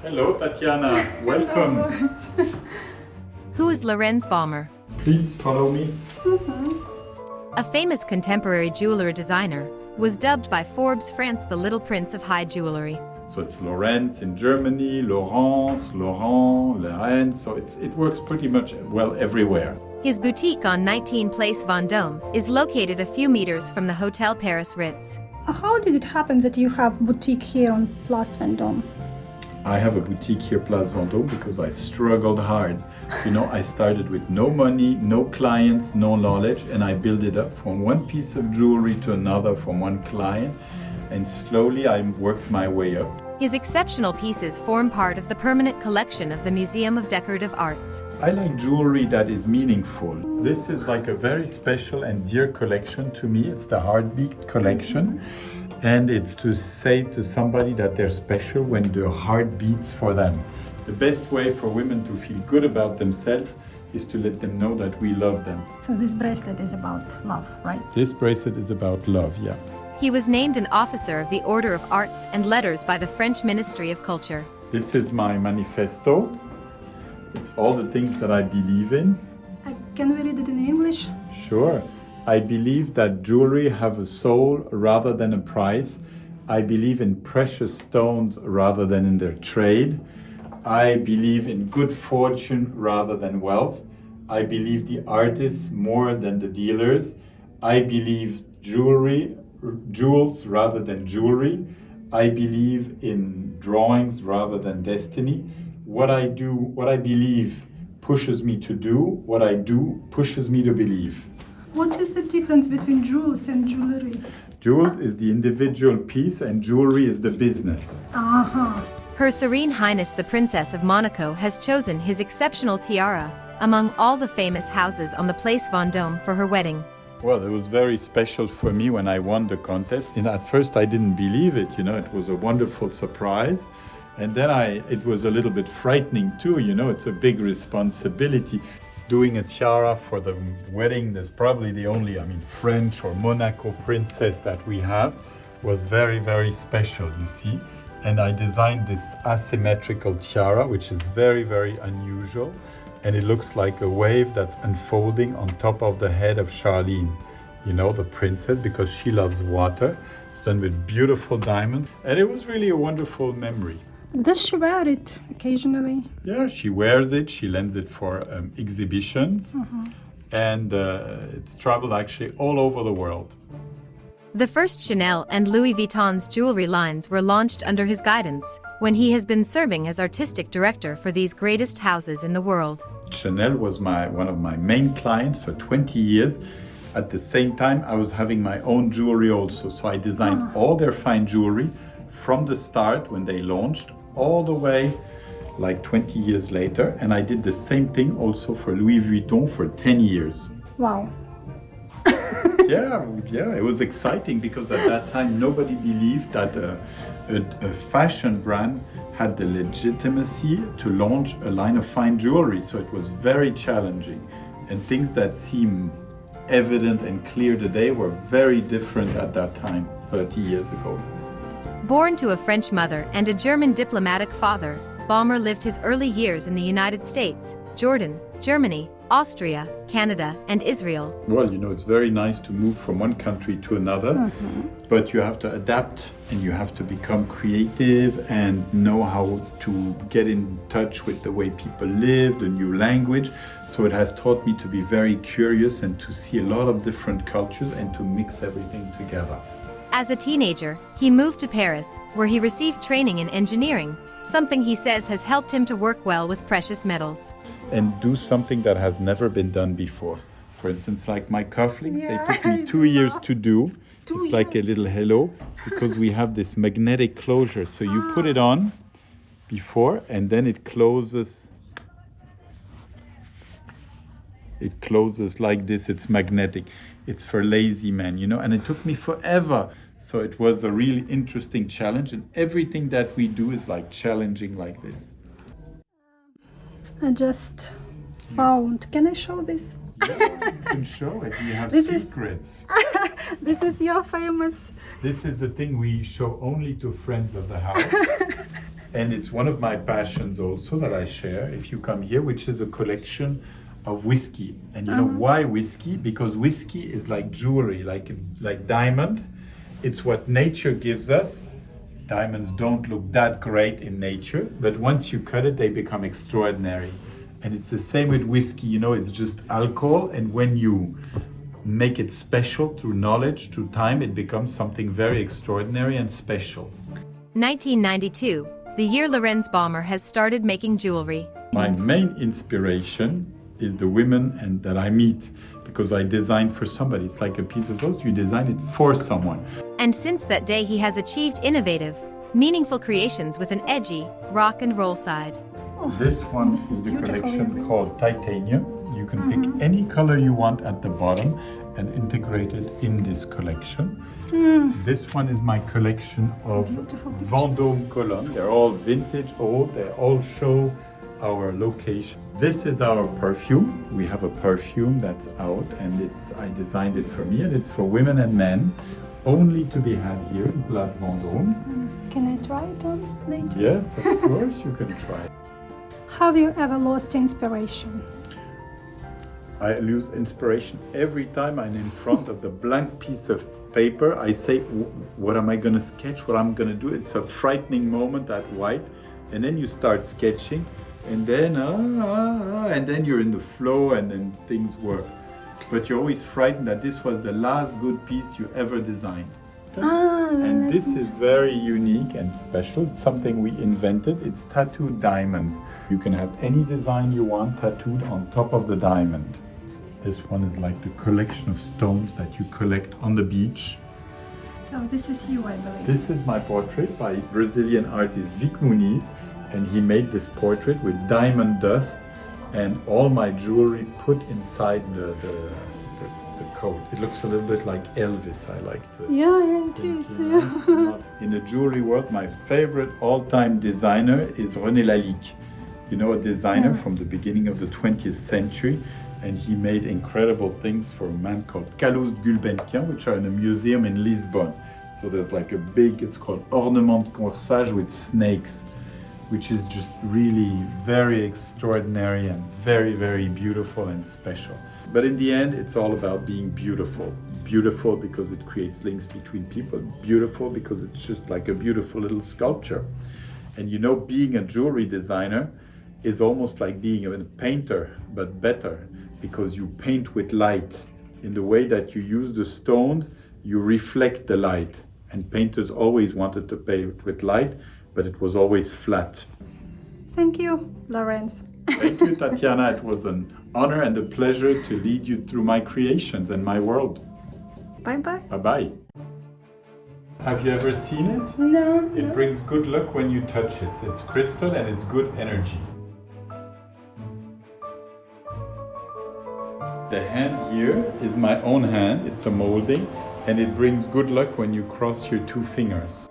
Hello, Tatiana. Welcome. Hello. Who is Lorenz Bäumer? Please follow me. A famous contemporary jewelry designer, was dubbed by Forbes France the Little Prince of High Jewelry. So it's Lorenz in Germany, Laurence, Laurent, Lorenz. So it works pretty much well everywhere. His boutique on 19 Place Vendôme is located a few meters from the Hotel Paris Ritz. How did it happen that you have boutique here on Place Vendôme? I have a boutique here, Place Vendôme, because I struggled hard. You know, I started with no money, no clients, no knowledge, and I built it up from one piece of jewelry to another, from one client, and slowly I worked my way up. His exceptional pieces form part of the permanent collection of the Museum of Decorative Arts. I like jewelry that is meaningful. This is like a very special and dear collection to me. It's the Heartbeat collection. And it's to say to somebody that they're special when their heart beats for them. The best way for women to feel good about themselves is to let them know that we love them. So this bracelet is about love, right? This bracelet is about love, yeah. He was named an officer of the Order of Arts and Letters by the French Ministry of Culture. This is my manifesto. It's all the things that I believe in. Can we read it in English? Sure. I believe that jewelry have a soul rather than a price. I believe in precious stones rather than in their trade. I believe in good fortune rather than wealth. I believe the artists more than the dealers. I believe jewels rather than jewelry. I believe in drawings rather than destiny. What I believe pushes me to do. What I do pushes me to believe. What is the difference between jewels and jewelry? Jewels is the individual piece and jewelry is the business. Her Serene Highness the Princess of Monaco has chosen his exceptional tiara among all the famous houses on the Place Vendôme for her wedding. Well, it was very special for me when I won the contest. And at first I didn't believe it, you know, it was a wonderful surprise. And then it was a little bit frightening too, you know, it's a big responsibility. Doing a tiara for the wedding, that's probably the only, French or Monaco princess that we have, was very, very special, you see. And I designed this asymmetrical tiara, which is very, very unusual. And it looks like a wave that's unfolding on top of the head of Charlene, you know, the princess, because she loves water. It's done with beautiful diamonds. And it was really a wonderful memory. Does she wear it occasionally? Yeah, she wears it. She lends it for exhibitions. And it's traveled actually all over the world. The first Chanel and Louis Vuitton's jewelry lines were launched under his guidance, when he has been serving as artistic director for these greatest houses in the world. Chanel was one of my main clients for 20 years. At the same time, I was having my own jewelry also. So I designed all their fine jewelry from the start when they launched all the way like 20 years later. And I did the same thing also for Louis Vuitton for 10 years. Wow. Yeah, it was exciting because at that time nobody believed that a fashion brand had the legitimacy to launch a line of fine jewelry. So it was very challenging. And things that seem evident and clear today were very different at that time, 30 years ago. Born to a French mother and a German diplomatic father, Bäumer lived his early years in the United States, Jordan, Germany, Austria, Canada, and Israel. Well, you know, it's very nice to move from one country to another, but you have to adapt and you have to become creative and know how to get in touch with the way people live, the new language. So it has taught me to be very curious and to see a lot of different cultures and to mix everything together. As a teenager, he moved to Paris, where he received training in engineering, something he says has helped him to work well with precious metals. And do something that has never been done before. For instance, like my cufflinks, Yeah, they took me I 2 do years that. to do. 2 It's like a years. little hello, because we have this magnetic closure. So you put it on before, and then it closes. It closes like this, it's magnetic. It's for lazy men, you know, and it took me forever. So it was a really interesting challenge, and everything that we do is like challenging like this. I just found. Can I show this? You can show it. We have This is- secrets. This is your famous. This is the thing we show only to friends of the house. And it's one of my passions also that I share if you come here, which is a collection of whiskey. And you know why whiskey? Because whiskey is like jewelry, like diamonds. It's what nature gives us. Diamonds don't look that great in nature, but once you cut it, they become extraordinary. And it's the same with whiskey, you know, it's just alcohol. And when you make it special through knowledge, through time, it becomes something very extraordinary and special. 1992, the year Lorenz Bäumer has started making jewelry. My main inspiration is the women that I meet, because I design for somebody. It's like a piece of clothes, you design it for someone. And since that day, he has achieved innovative, meaningful creations with an edgy, rock and roll side. This one This is is the beautiful collection earrings. called Titanium. You can pick any color you want at the bottom and integrate it in this collection. This one is my collection of Beautiful pictures. Vendôme column. They're all vintage, old. They all show our location. This is our perfume. We have a perfume that's out, and I designed it for me, and it's for women and men, only to be had here in Place Vendôme. Can I try it on later? Yes, of course, you can try. Have you ever lost inspiration? I lose inspiration every time I'm in front of the blank piece of paper. I say, what am I going to sketch? What I'm going to do? It's a frightening moment at white. And then you start sketching, and then, and then you're in the flow, and then things work. But you're always frightened that this was the last good piece you ever designed. And this is very unique and special. It's something we invented. It's tattooed diamonds. You can have any design you want tattooed on top of the diamond. This one is like the collection of stones that you collect on the beach. So this is you, I believe. This is my portrait by Brazilian artist Vic Muniz, and he made this portrait with diamond dust and all my jewelry put inside the coat. It looks a little bit like Elvis, I like to Yeah, it think, is. you know. In the jewelry world, my favorite all-time designer is René Lalique. You know, a designer from the beginning of the 20th century, and he made incredible things for a man called Calouste Gulbenkian, which are in a museum in Lisbon. So there's like a big, it's called ornement de corsage with snakes, which is just really very extraordinary and very, very beautiful and special. But in the end, it's all about being beautiful. Beautiful because it creates links between people. Beautiful because it's just like a beautiful little sculpture. And you know, being a jewelry designer is almost like being a painter, but better, because you paint with light. In the way that you use the stones, you reflect the light. And painters always wanted to paint with light, but it was always flat. Thank you, Lorenz. Thank you, Tatiana. It was an honor and a pleasure to lead you through my creations and my world. Bye-bye. Bye-bye. Have you ever seen it? No, It no. brings good luck when you touch it. It's crystal and it's good energy. The hand here is my own hand. It's a molding, and it brings good luck when you cross your two fingers.